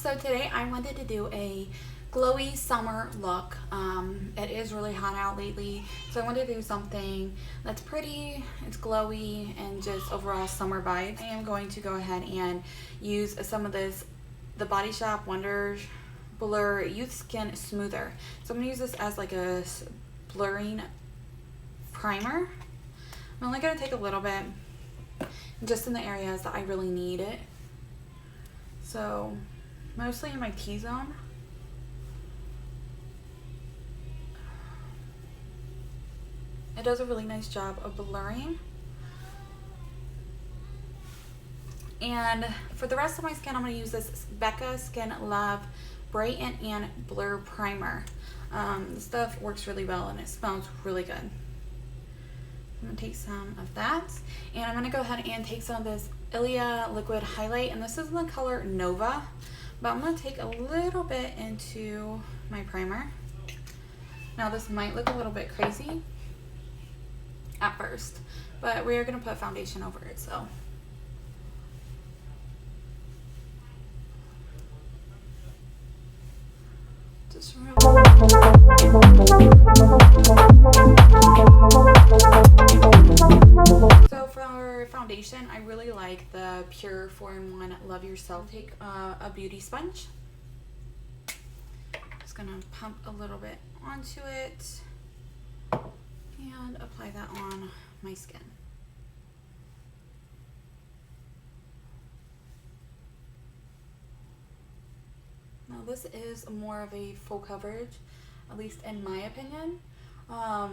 So today I wanted to do a glowy summer look. It is really hot out lately, so I wanted to do something that's pretty, it's glowy, and just overall summer vibes. I am going to go ahead and use some of this, the Body Shop Wonder Blur Youth Skin Smoother. So I'm going to use this as like a blurring primer. I'm only going to take a little bit, just in the areas that I really need it. So mostly in my T-zone. It does a really nice job of blurring. And for the rest of my skin, I'm going to use this Becca Skin Love Brighten and Blur Primer. This stuff works really well and it smells really good. I'm going to take some of that, and I'm going to go ahead and take some of this Ilia Liquid Highlight, and this is in the color Nova, but I'm going to take a little bit into my primer. Now this might look a little bit crazy at first, but we are going to put foundation over it, so. Just So for foundation, I really like the Pure 4-in-1 Love Yourself. Take a beauty sponge. Just gonna pump a little bit onto it and apply that on my skin. Now this is more of a full coverage, at least in my opinion. I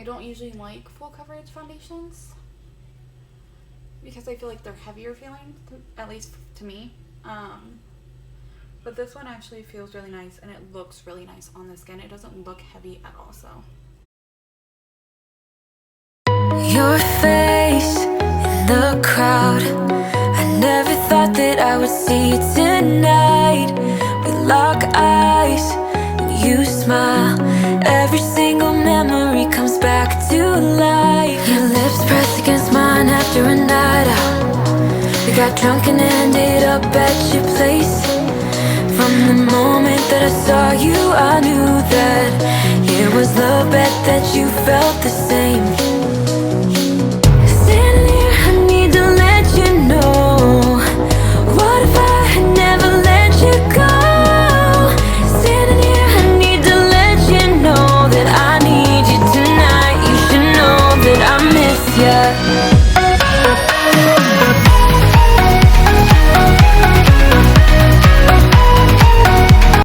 don't usually like full coverage foundations because I feel like they're heavier feeling, at least to me. But this one actually feels really nice and it looks really nice on the skin. It doesn't look heavy at all. So your face in the crowd, I never thought that I would see you tonight. We lock eyes and you smile. Every single memory comes back to life. Your lips pressed against mine after a night out. We got drunk and ended up at your place. From the moment that I saw you, I knew that it was love, bet that you felt the same. Standing here, I need to let you know, what if I had never let you go? Standing here, I need to let you know that I need you tonight. You should know that I miss you.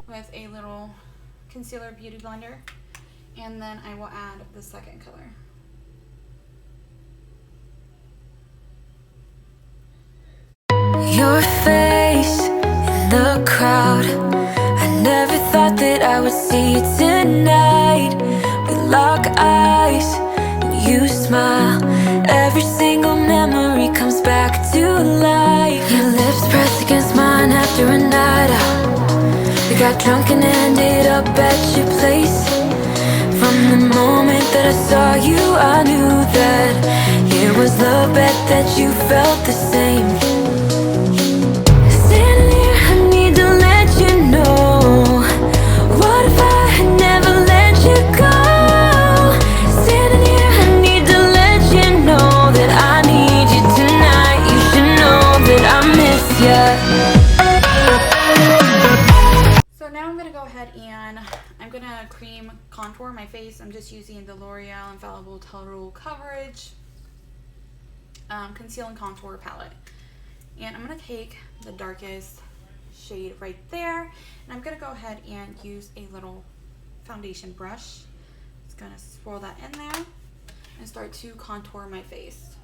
with a little concealer beauty blender, and then I will add the second color. Your face in the crowd, I never thought that I would see you tonight. We lock eyes and you smile. Every single memory comes back to life. Your lips pressed against mine after a night out. We got drunk and ended up at your place. From the moment that I saw you, I knew that it was love, bet that you felt the same. Standing here, I need to let you know, what if I had never let you go? Standing here, I need to let you know that I need you tonight. You should know that I miss you. So now I'm going to go ahead and I'm going to cream contour my face. I'm just using the L'Oreal Infallible Total Coverage Conceal and Contour Palette. And I'm going to take the darkest shade right there. And I'm going to go ahead and use a little foundation brush. Just going to swirl that in there and start to contour my face.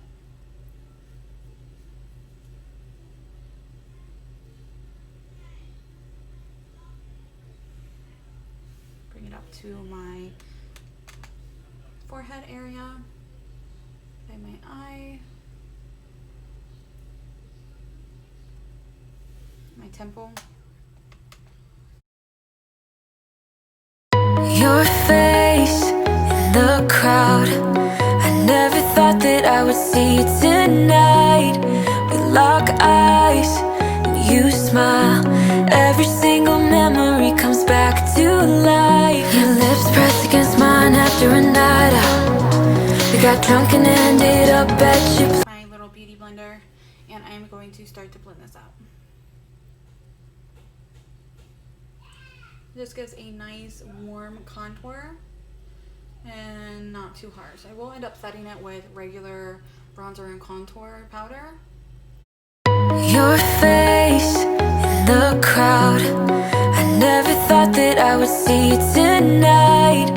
Bring it up to my forehead area, by my eye, my temple. Your face in the crowd, I never thought that I would see you tonight. We lock eyes and you smile. Every single memory comes back to life. Your lips pressed against mine after a night out. We got drunk and ended up at your place. My little beauty blender, and I'm going to start to blend this out. This gives a nice warm contour and not too harsh. I will end up setting it with regular bronzer and contour powder. Your face in the crowd, I never thought that I would see you tonight.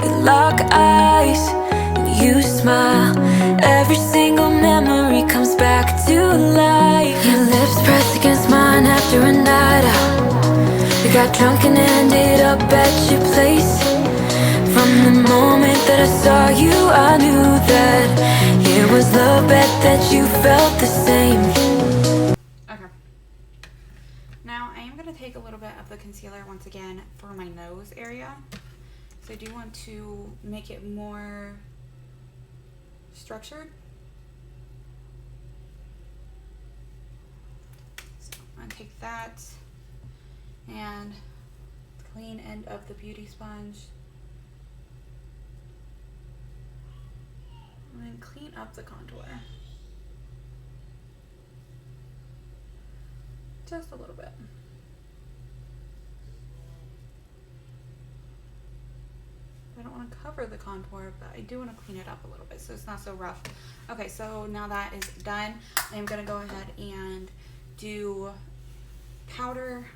We lock eyes and you smile. Every single memory comes back to life. Your lips pressed against mine after a night out. We got drunk and ended up at your place. From the moment that I saw you, I knew that it was love, bet that you felt the same. Okay. Now I am going to take a little bit of the concealer once again for my nose area. So I do want to make it more structured. So I'm going to take that and the clean end of the beauty sponge and then clean up the contour just a little bit. I don't want to cover the contour, but I do want to clean it up a little bit so it's not so rough. Okay, so now that is done, I'm going to go ahead and do powder.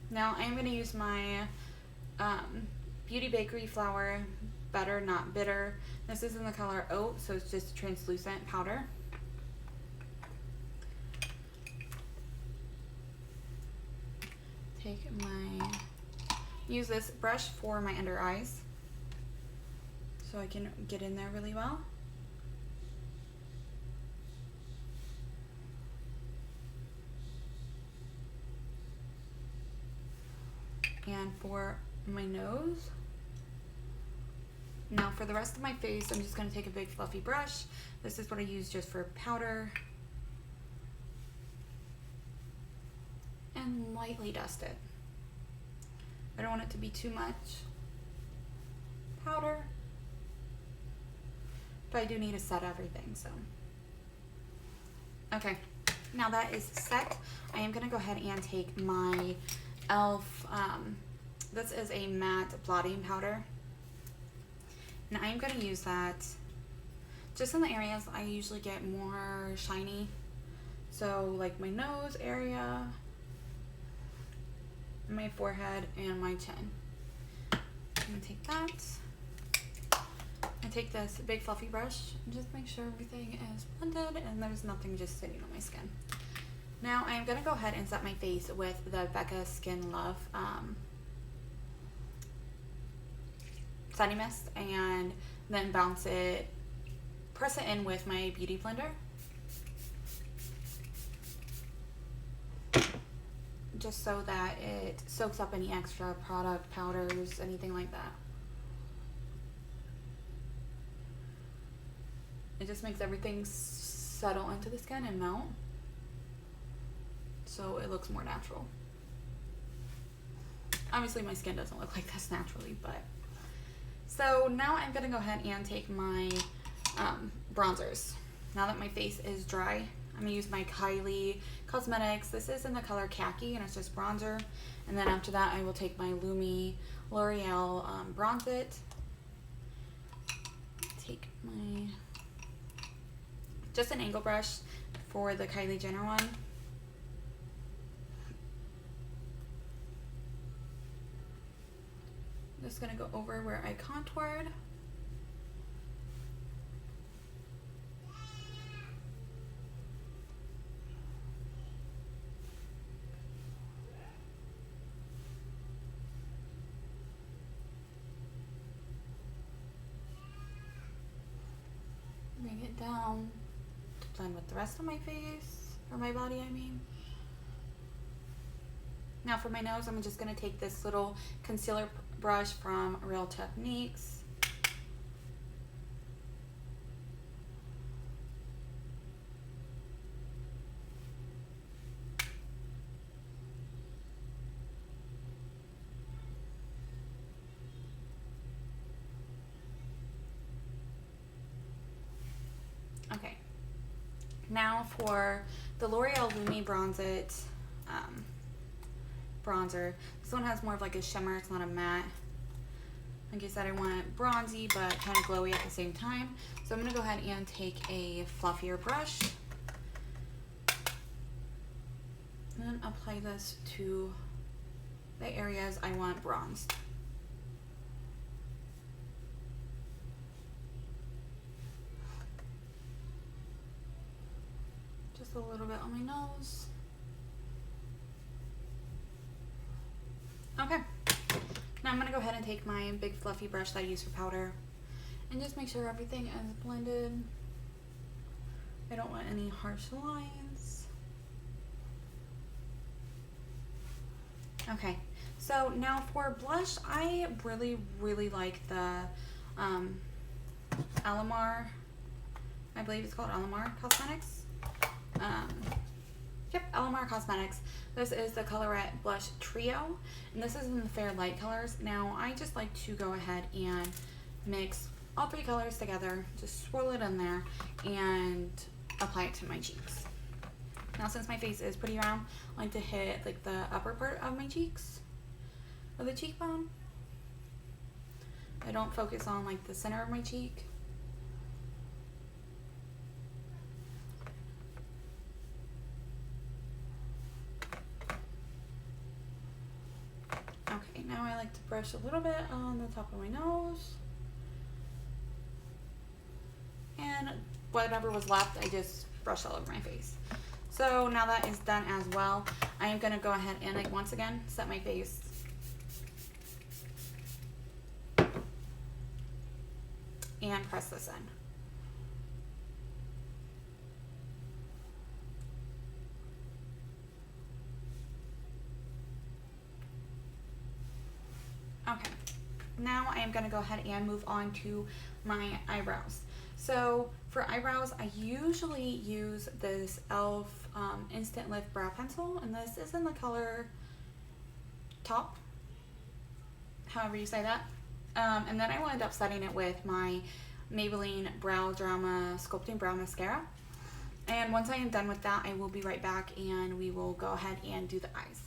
Now I'm going to use my Beauty Bakery Flour Better Not Bitter. This is in the color Oat, so it's just translucent powder. Use this brush for my under eyes so I can get in there really well. And for my nose. Now for the rest of my face, I'm just going to take a big fluffy brush. This is what I use just for powder. And lightly dust it. I don't want it to be too much powder, but I do need to set everything, so. Okay, now that is set, I am gonna go ahead and take my e.l.f. This is a matte blotting powder. And I am gonna use that just in the areas I usually get more shiny. So like my nose area, my forehead, and my chin. I'm gonna take that. I take this big fluffy brush and just make sure everything is blended and there's nothing just sitting on my skin. Now I'm gonna go ahead and set my face with the Becca Skin Love setting mist, and then press it in with my beauty blender. Just so that it soaks up any extra product, powders, anything like that. It just makes everything settle into the skin and melt, so it looks more natural. Obviously my skin doesn't look like this naturally, but. So now I'm gonna go ahead and take my bronzers. Now that my face is dry, I'm gonna use my Kylie Cosmetics. This is in the color Khaki and it's just bronzer. And then after that I will take my L'Oreal Bronze It. Take my, just an angle brush for the Kylie Jenner one. Just gonna go over where I contoured. Bring it down to blend with the rest of my face, or my body, I mean. Now for my nose, I'm just going to take this little concealer brush from Real Techniques. Now for the L'Oreal Lumi Bronze It bronzer. This one has more of like a shimmer, it's not a matte. Like I said, I want it bronzy but kind of glowy at the same time. So I'm going to go ahead and take a fluffier brush and then apply this to the areas I want bronzed. Just a little bit on my nose. Okay, now I'm going to go ahead and take my big fluffy brush that I use for powder and just make sure everything is blended. I don't want any harsh lines. Okay, so now for blush, I really like the Alamar, I believe it's called Alamar Cosmetics. Yep, Alamar Cosmetics. This is the Colorette Blush Trio, and this is in the Fair Light colors. Now, I just like to go ahead and mix all three colors together, just swirl it in there, and apply it to my cheeks. Now, since my face is pretty round, I like to hit like the upper part of my cheeks, or the cheekbone. I don't focus on like the center of my cheek. Okay, now I like to brush a little bit on the top of my nose. And whatever was left, I just brush all over my face. So now that is done as well, I am going to go ahead and like, once again set my face. And press this in. Okay, now I am going to go ahead and move on to my eyebrows. So for eyebrows, I usually use this e.l.f. Instant Lift Brow Pencil, and this is in the color Top, however you say that. And then I will end up setting it with my Maybelline Brow Drama Sculpting Brow Mascara. And once I am done with that, I will be right back and we will go ahead and do the eyes.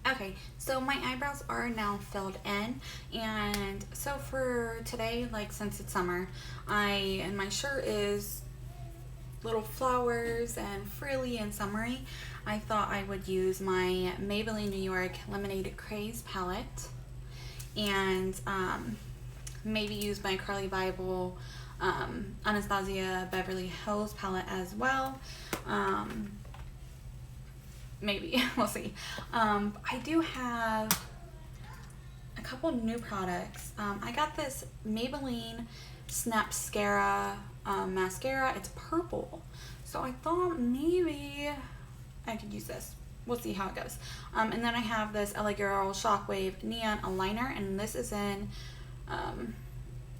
Okay, so my eyebrows are now filled in, and so for today, like since it's summer, and my shirt is little flowers and frilly and summery, I thought I would use my Maybelline New York Lemonade Craze palette and maybe use my Carly Bible Anastasia Beverly Hills palette as well. Maybe, we'll see. I do have a couple new products. I got this Maybelline Snapscara mascara. It's purple, so I thought maybe I could use this. We'll see how it goes. And then I have this LA Girl Shockwave Neon Aligner, and this is in,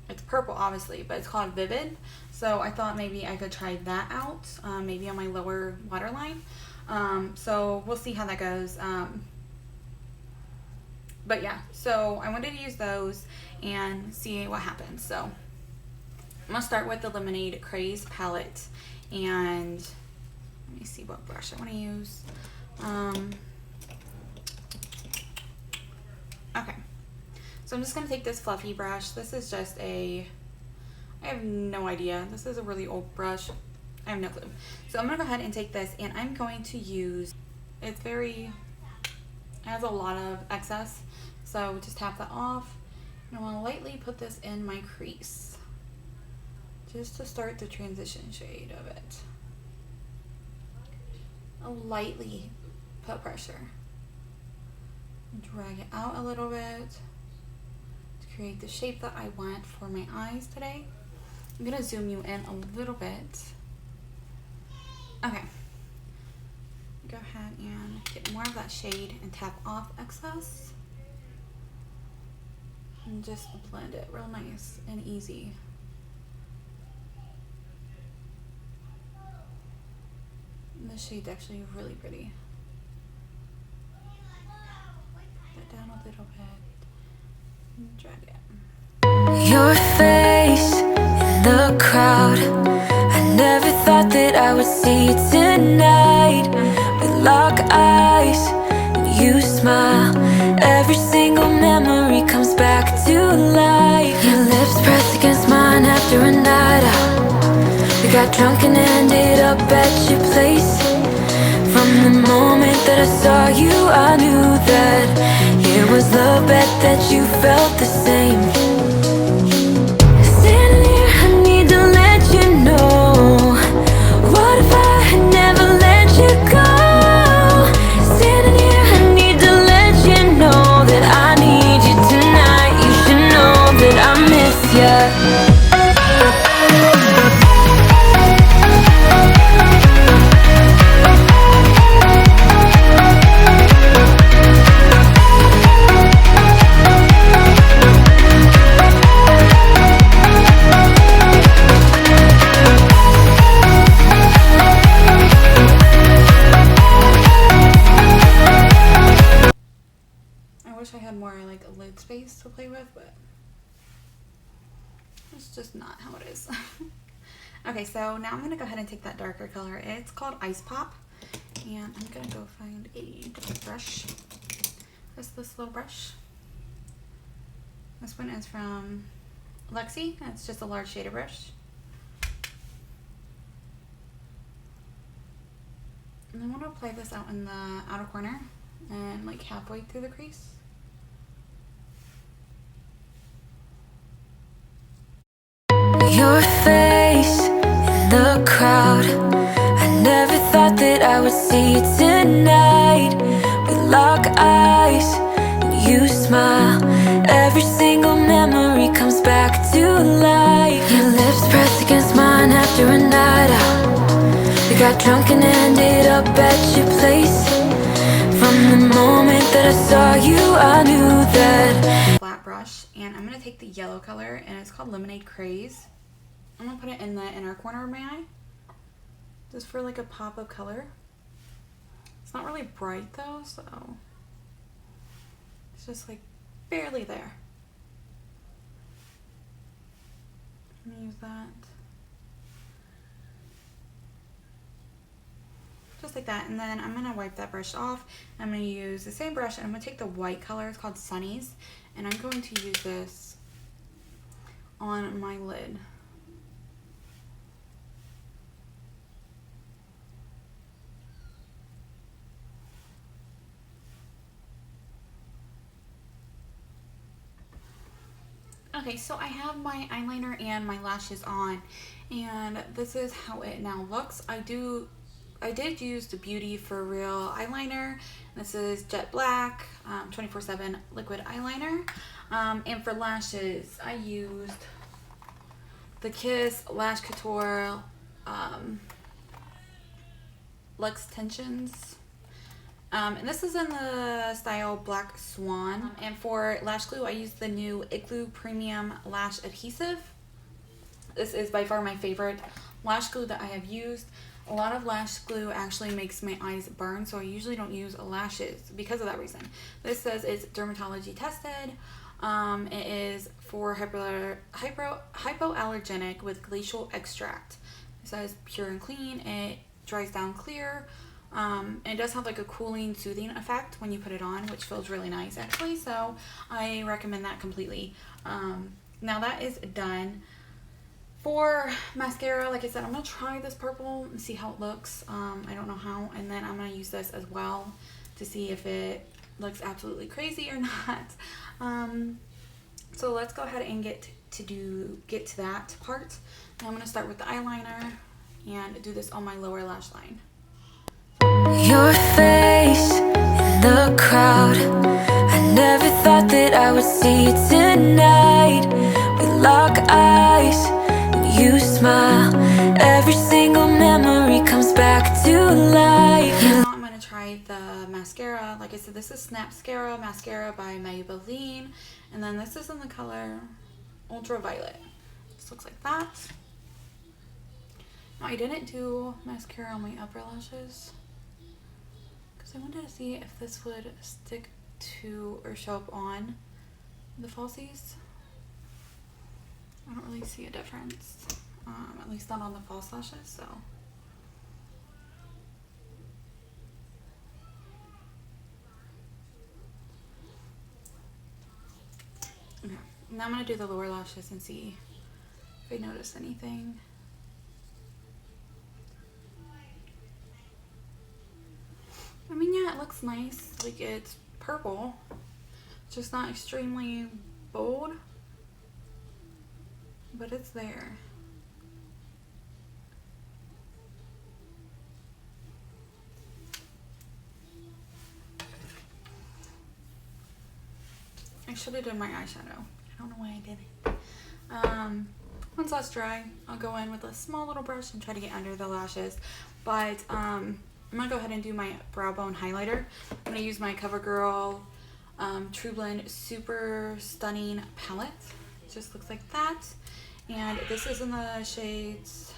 it's purple obviously, but it's called Vivid. So I thought maybe I could try that out, maybe on my lower waterline. So we'll see how that goes. But yeah, so I wanted to use those and see what happens. So I'm gonna start with the Lemonade Craze palette, and let me see what brush I want to use. Okay, so I'm just gonna take this fluffy brush. This is just I have no idea. This is a really old brush. I have no clue. So I'm gonna go ahead and take this, and I'm going to use, it has a lot of excess, so just tap that off, and I want to lightly put this in my crease just to start the transition shade of it. I'll lightly put pressure and drag it out a little bit to create the shape that I want for my eyes today. I'm gonna zoom you in a little bit. Okay, go ahead and get more of that shade and tap off excess and just blend it real nice and easy. And the shade's actually really pretty. Put it down a little bit and drag it. Your face in the crowd, I never thought that I would see it tonight. tonight. We lock eyes and you smile. Every single memory comes back to life. Your lips pressed against mine after a night out. We got drunk and ended up at your place. From the moment that I saw you, I knew that it was the bet that you felt the same. Standing here, I need to let you know, what if I had never let you go? Standing here, I need to let you know that I need you tonight. You should know that I miss you. I wish I had more like lid space to play with, but it's just not how it is. Okay, so now I'm gonna go ahead and take that darker color. It's called Ice Pop, and I'm gonna go find a different brush. Just this little brush. This one is from Lexi. It's just a large shader brush. And I want to apply this out in the outer corner and like halfway through the crease. Your face in the crowd, I never thought that I would see you tonight. We lock eyes and you smile. Every single memory comes back to life. Your lips pressed against mine after a night out. We got drunk and ended up at your place. From the moment that I saw you, I knew that. Flat brush, and I'm gonna take the yellow color, and it's called Lemonade Craze. I'm gonna put it in the inner corner of my eye, just for like a pop of color. It's not really bright though, so it's just like barely there. I'm gonna use that. Just like that, and then I'm gonna wipe that brush off. I'm gonna use the same brush, and I'm gonna take the white color, it's called Sunnies, and I'm going to use this on my lid. Okay, so I have my eyeliner and my lashes on, and this is how it now looks. I did use the Beauty For Real eyeliner. This is jet black, 24/7 liquid eyeliner. And for lashes, I used the Kiss Lash Couture Luxe Tensions. And this is in the style Black Swan. And for lash glue, I used the new Igloo Premium Lash Adhesive. This is by far my favorite lash glue that I have used. A lot of lash glue actually makes my eyes burn, so I usually don't use lashes because of that reason. This says it's dermatology tested. It is for hypoallergenic with glacial extract. It says pure and clean. It dries down clear. And it does have like a cooling, soothing effect when you put it on, which feels really nice actually, so I recommend that completely. Now that is done. For mascara, like I said, I'm going to try this purple and see how it looks. I don't know how, and then I'm going to use this as well to see if it looks absolutely crazy or not. So let's go ahead and get to that part. Now I'm going to start with the eyeliner and do this on my lower lash line. Your face in the crowd, I never thought that I would see you tonight. We lock eyes and you smile. Every single memory comes back to life. Now I'm going to try the mascara. Like I said, this is Snapscara mascara by Maybelline, and then this is in the color Ultraviolet. This looks like that. Now I didn't do mascara on my upper lashes, I wanted to see if this would stick to or show up on the falsies. I don't really see a difference, at least not on the false lashes, so Now I'm going to do the lower lashes and see if I notice anything. I mean, yeah, it looks nice. Like, it's purple. It's just not extremely bold. But it's there. I should have done my eyeshadow. I don't know why I didn't. Once that's dry, I'll go in with a small little brush and try to get under the lashes. But I'm gonna go ahead and do my brow bone highlighter. I'm gonna use my CoverGirl True Blend Super Stunning palette. It just looks like that. And this is in the shades.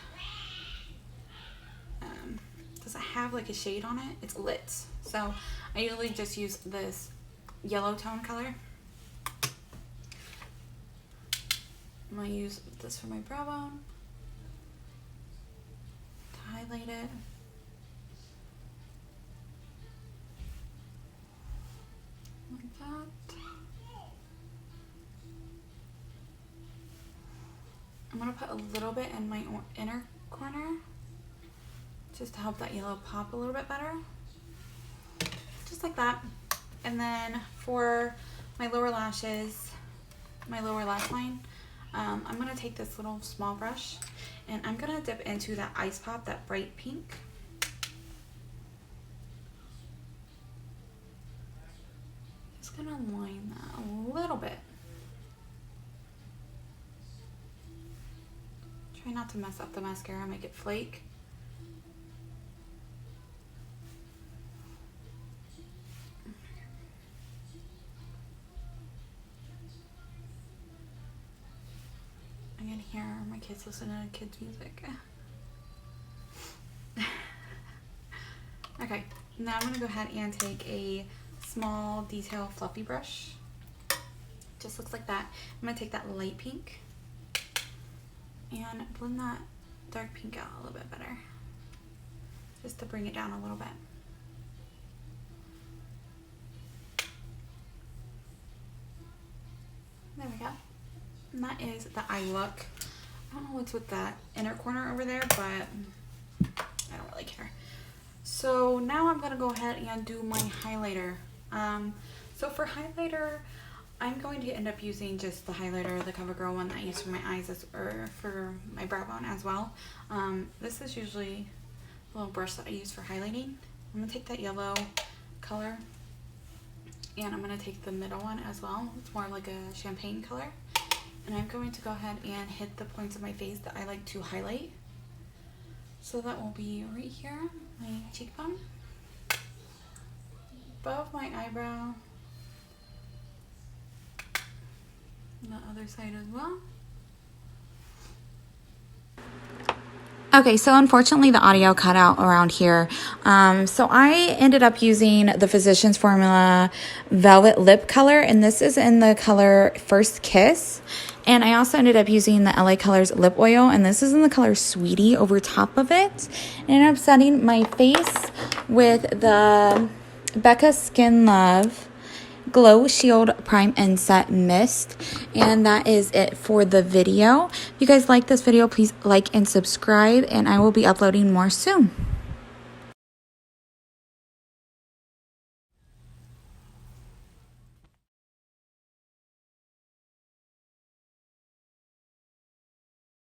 Does it have like a shade on it? It's lit. So I usually just use this yellow tone color. I'm going to use this for my brow bone to highlight it. Like that. I'm going to put a little bit in my inner corner just to help that yellow pop a little bit better. Just like that. And then for my lower lashes, my lower lash line, I'm going to take this little small brush and I'm going to dip into that Ice Pop, that bright pink. Just going to line that a little bit. Try not to mess up the mascara, make it flake. I can hear my kids listening to kids' music. Okay, now I'm going to go ahead and take a small detail fluffy brush. Just looks like that. I'm going to take that light pink and blend that dark pink out a little bit better. Just to bring it down a little bit. There we go. And that is the eye look. I don't know what's with that inner corner over there, but I don't really care. So now I'm going to go ahead and do my highlighter. So for highlighter, I'm going to end up using just the highlighter, the CoverGirl one that I use for my eyes or for my brow bone as well. This is usually a little brush that I use for highlighting. I'm going to take that yellow color and I'm going to take the middle one as well. It's more like a champagne color. And I'm going to go ahead and hit the points of my face that I like to highlight. So that will be right here, my cheekbone, above my eyebrow, and the other side as well. Okay, so unfortunately the audio cut out around here. So I ended up using the Physicians Formula Velvet Lip Color, and this is in the color First Kiss. And I also ended up using the LA Colors Lip Oil, and this is in the color Sweetie over top of it. And I ended up setting my face with the Becca Skin Love Glow Shield Prime and Set Mist. And that is it for the video. If you guys like this video, please like and subscribe, and I will be uploading more soon.